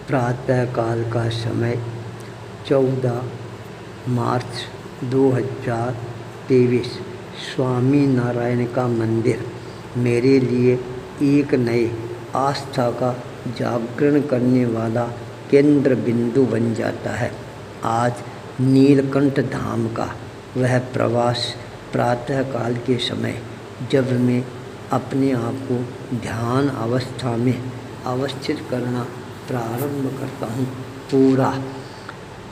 प्रातःकाल का समय 14 मार्च 2023। स्वामी नारायण का मंदिर मेरे लिए एक नए आस्था का जागरण करने वाला केंद्र बिंदु बन जाता है। आज नीलकंठ धाम का वह प्रवास प्रातःकाल के समय, जब मैं अपने आप को ध्यान अवस्था में अवस्थित करना प्रारंभ करता हूँ, पूरा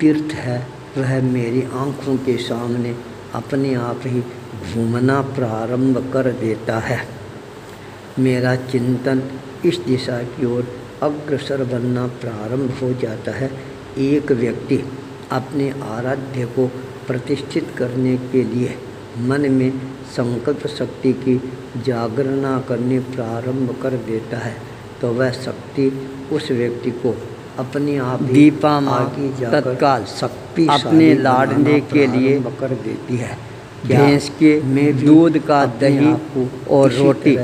तीर्थ है, वह मेरी आँखों के सामने अपने आप ही घूमना प्रारंभ कर देता है। मेरा चिंतन इस दिशा की ओर अग्रसर बनना प्रारंभ हो जाता है। एक व्यक्ति अपने आराध्य को प्रतिष्ठित करने के लिए मन में संकल्प शक्ति की जागरणा करने प्रारंभ कर देता है, तो वह शक्ति उस व्यक्ति को अपने आप दीपा माँ तत्काल शक्ति अपने लाडले के लिए कर देती है। भैंस के दूध का दही और रोटी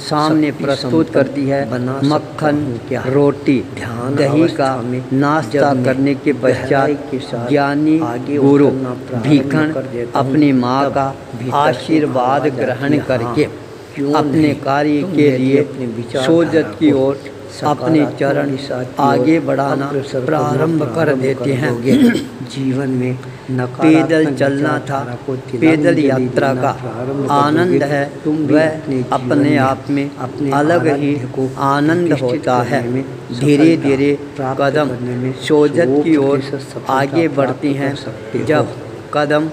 सामने प्रस्तुत करती है। मक्खन, रोटी, दही का नाश्ता करने के पश्चात ज्ञानी गुरु भीखन अपनी माँ का आशीर्वाद ग्रहण करके अपने कार्य के लिए सोजत की ओर अपने चरण आगे बढ़ाना प्रारंभ कर देते हैं। जीवन में पैदल चलना था, पैदल यात्रा का आनंद है, वह अपने आप में अलग ही आनंद होता है। धीरे धीरे कदम सोजत की ओर आगे बढ़ती हैं। जब कदम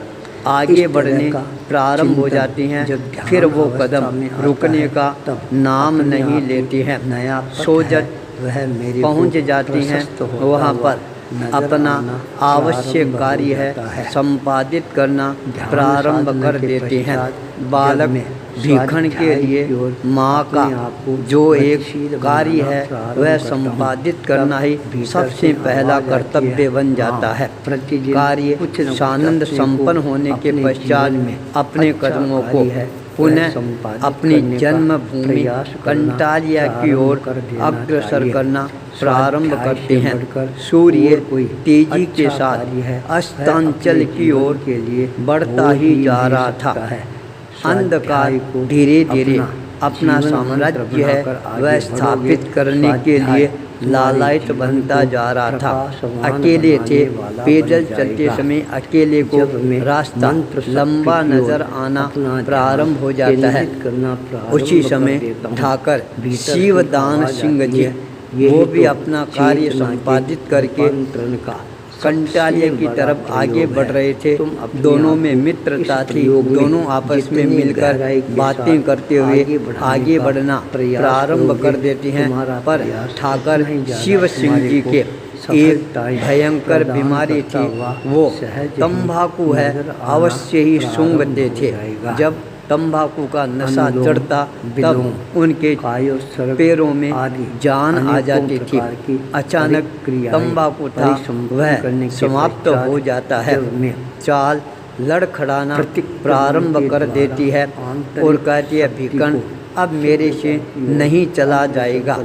आगे बढ़ने प्रारंभ हो जाती हैं, फिर वो कदम रुकने का नाम नहीं लेती हैं। सोजत पहुंच जाती हैं, वहाँ पर अपना आवश्यक कार्य है संपादित करना प्रारंभ कर देते हैं। बालक भीखन के लिए माँ का जो एक कार्य है वह संपादित करना ही सबसे पहला कर्तव्य बन जाता है। कार्य सानंद संपन्न होने के पश्चात में अपने कदमों को पुनः अपनी जन्मभूमि कंटालिया की ओर अग्रसर करना प्रारंभ करते हैं। सूर्य तेजी के साथ अस्तांचल की ओर बढ़ता ही जा रहा था। अंधकार धीरे धीरे अपना साम्राज्य है वह स्थापित करने के लिए लालायित बनता जा रहा था। अकेले थे, पैदल चलते समय अकेले को रास्ता लंबा नजर आना प्रारंभ हो जाता है। उसी समय ठाकर शिवदान सिंह जी वो भी अपना कार्य संपादित करके कंटालिया की तरफ आगे बढ़ रहे थे। दोनों में मित्रता थी, दोनों आपस में मिलकर बातें करते हुए आगे बढ़ना प्रारंभ कर देते हैं। पर ठाकर शिव सिंह जी के एक भयंकर बीमारी थी, वो तंबाकू है, अवश्य ही सूंघते थे। जब तंबाकू का नशा चढ़ता तब उनके पैरों में जान आ जाती थी। अचानक तंबाकू था वह समाप्त हो जाता है। चाल लड़खड़ाना प्रारंभ कर देती है और कहती है, भीखन अब मेरे से नहीं चला जाएगा,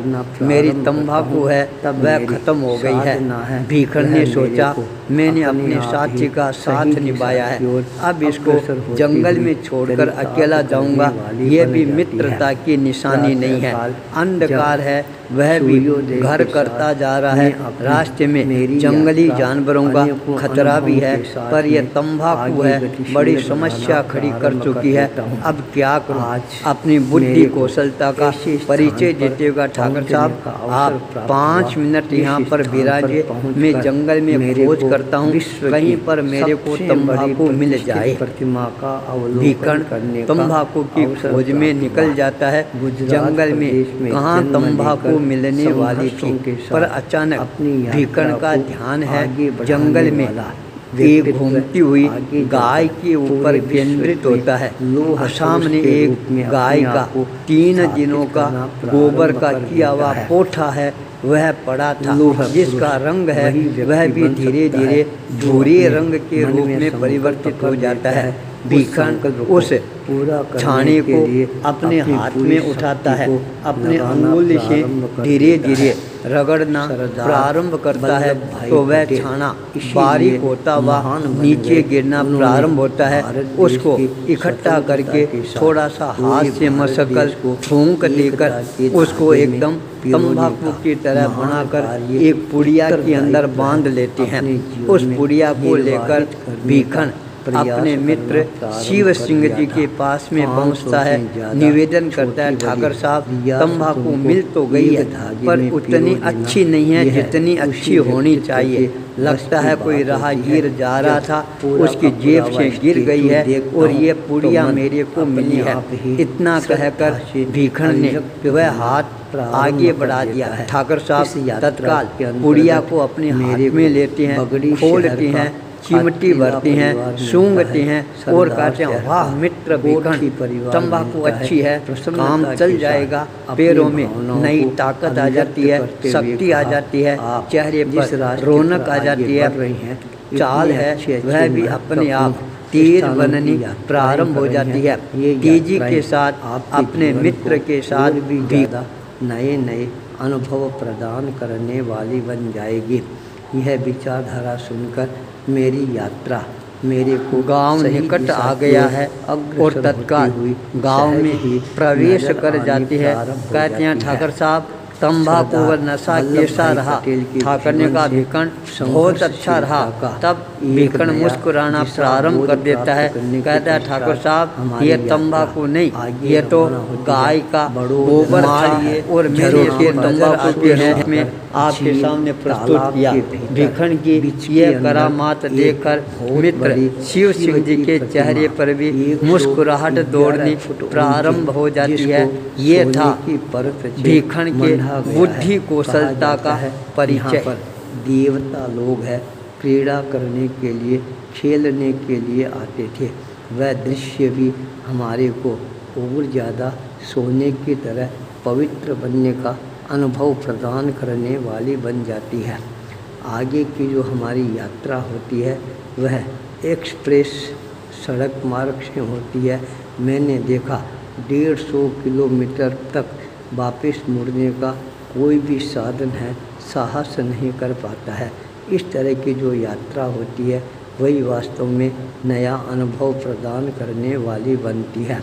मेरी तंबाकू है वह खत्म हो गई है। भीखन ने सोचा, मैंने अपने साथी का साथ निभाया है, अब इसको जंगल में छोड़कर अकेला जाऊंगा, यह भी मित्रता की निशानी नहीं है। अंधकार है, वह भी घर करता जा रहा है। रास्ते में जंगली जानवरों का खतरा भी है, पर यह तंबाकू है बड़ी समस्या खड़ी कर चुकी है। अब क्या करूं? अपनी बुद्धि कौशलता का परिचय देते हुए ठाकर साहब, आप 5 मिनट यहाँ पर विराजे, मैं जंगल में खोज करता हूँ, कहीं पर मेरे को तंबाकू मिल जाए। प्रतिमा का भीखन तंबाकू की खोज में निकल जाता है। जंगल में कहाँ तंबाकू मिलने वाली थी, पर अचानक भीखन का ध्यान है जंगल में एक घूमती हुई गाय के ऊपर केंद्रित होता है। सामने एक गाय का 3 दिनों का गोबर का किया हुआ पोठा है वह पड़ा था, जिसका रंग है वह भी धीरे धीरे भूरे रंग के रूप में परिवर्तित हो जाता है। भीखन उस छाने को अपने हाथ में उठाता है, अपने अंगुल से धीरे धीरे रगड़ना प्रारंभ करता है तो वह छाना बारीक होता हुआ नीचे गिरना प्रारंभ होता है। उसको इकट्ठा करके थोड़ा सा हाथ से मसकर फूंक देकर उसको एकदम तंबाकू की तरह बनाकर एक पुड़िया के अंदर बांध लेते हैं। उस पुड़िया को लेकर भीखन अपने मित्र शिव सिंह जी के पास में पहुंचता है, निवेदन करता है, ठाकर साहब तंबाकू मिल तो गई है पर उतनी अच्छी नहीं है जितनी अच्छी होनी चाहिए। लगता है कोई राहगीर जा रहा था, उसकी जेब से गिर गई है और ये पुड़िया मेरे को मिली है। इतना कहकर भीखन ने वह हाथ आगे बढ़ा दिया है। ठाकर साहब तत्काल पुड़िया को अपने हाथ में लेते हैं, खोलते हैं, चिमटी भरते हैं, सूंघते हैं और कहते हैं वाह मित्र भीखन तंबाकू अच्छी है, काम चल जाएगा। पैरों में नई ताकत आ जाती है, शक्ति आ जाती है, चेहरे पर रौनक आ जाती है। चाल है वह भी अपने आप तेज बननी प्रारंभ हो जाती है। तेजी के साथ अपने मित्र के साथ भी नए नए अनुभव प्रदान करने वाली बन जाएगी। यह विचारधारा सुनकर मेरी यात्रा मेरे को गांव निकट आ गया है और तत्काल गांव में प्रवेश कर जाती है। कहते हैं ठाकर साहब तंबाकू व नशा कैसा रहा? ठाकर ने कहा भीखन बहुत अच्छा रहा। तब भीखन मुस्कुराना प्रारंभ कर देता है, कहता है ठाकुर साहब ये तंबाकू नहीं, ये तो गाय का गोबर और मेरे के तंबाकू के रूप में आपके सामने प्रस्तुत किया। भीखन की ये करामात देखकर मित्र शिव सिंह जी के चेहरे पर भी मुस्कुराहट दौड़नी प्रारंभ हो जाती है। ये था भीखन के बुद्धि कौशलता का परिचय। देवता लोग है क्रीड़ा करने के लिए खेलने के लिए आते थे, वह दृश्य भी हमारे को और ज़्यादा सोने की तरह पवित्र बनने का अनुभव प्रदान करने वाली बन जाती है। आगे की जो हमारी यात्रा होती है वह एक्सप्रेस सड़क मार्ग से होती है। मैंने देखा 150 किलोमीटर तक वापस मुड़ने का कोई भी साधन है साहस नहीं कर पाता है। इस तरह की जो यात्रा होती है वही वास्तव में नया अनुभव प्रदान करने वाली बनती है।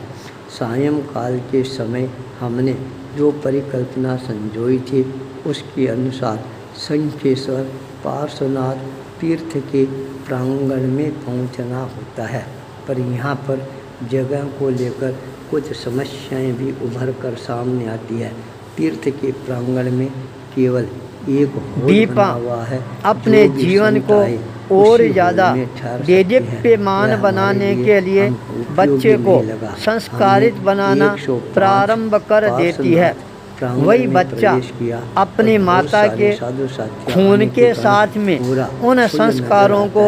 सायंकाल के समय हमने जो परिकल्पना संजोई थी उसके अनुसार शंखेश्वर पार्श्वनाथ तीर्थ के प्रांगण में पहुंचना होता है, पर यहाँ पर जगह को लेकर कुछ समस्याएं भी उभर कर सामने आती है। तीर्थ के प्रांगण में केवल एक दीपा हुआ है। अपने जीवन को और ज़्यादा देदीप्यमान बनाने के लिए बच्चे को संस्कारित बनाना प्रारंभ कर देती है। वही बच्चा अपनी माता के खून के साथ में उन संस्कारों को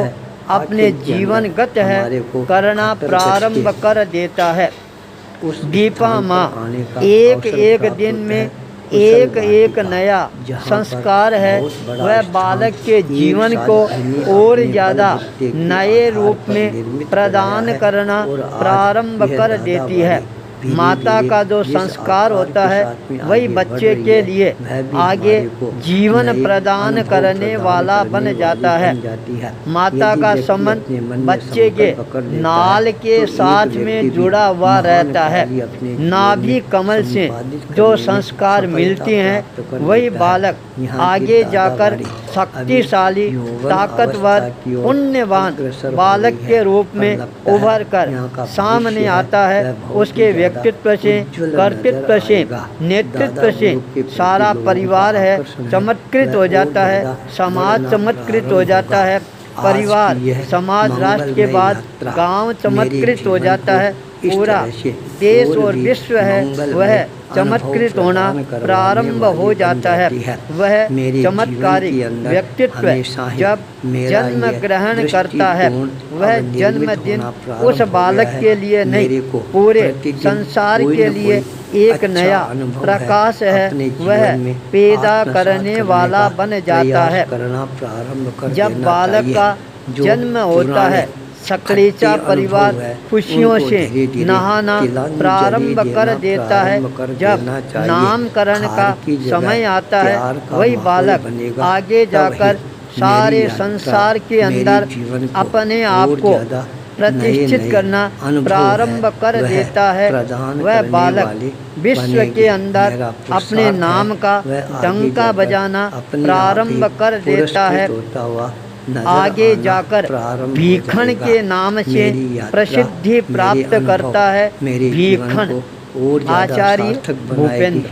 अपने जीवनगत है करना प्रारंभ कर देता है। दीपा माँ एक एक दिन में एक एक नया संस्कार है, वह बालक के जीवन को और ज़्यादा नए रूप में प्रदान करना प्रारंभ कर देती है। माता का जो संस्कार होता है वही बच्चे के लिए आगे जीवन प्रदान करने वाला बन जाता है। माता का संबंध बच्चे के नाल के साथ में जुड़ा हुआ रहता है। नाभि कमल से जो संस्कार मिलते हैं वही बालक आगे जाकर शक्तिशाली ताकतवर पुण्यवान बालक के रूप में उभर कर सामने आता है। उसके व्यक्तित्व से कर्तृत्व से नेतृत्व से सारा परिवार है चमत्कृत हो जाता है, समाज चमत्कृत हो जाता है, परिवार समाज राष्ट्र के बाद गांव चमत्कृत हो जाता है। पूरा देश और विश्व है वह चमत्कृत होना प्रारंभ हो जाता है। वह चमत्कारी व्यक्तित्व जब जन्म ग्रहण करता है वह जन्मदिन उस बालक के लिए नहीं पूरे संसार के लिए एक नया प्रकाश है, वह पैदा करने वाला बन जाता है। जब बालक का जन्म होता है सकलेचा परिवार खुशियों से नहाना प्रारंभ कर देता है। जब नामकरण का समय आता है वही बालक आगे जाकर सारे संसार के अंदर अपने आप को प्रतिष्ठित करना प्रारंभ कर देता है। वह बालक विश्व के अंदर अपने नाम का डंका बजाना प्रारंभ कर देता है। आगे जाकर भीखण के नाम से प्रसिद्धि प्राप्त करता है। भीखण आचार्य भूपेंद्र।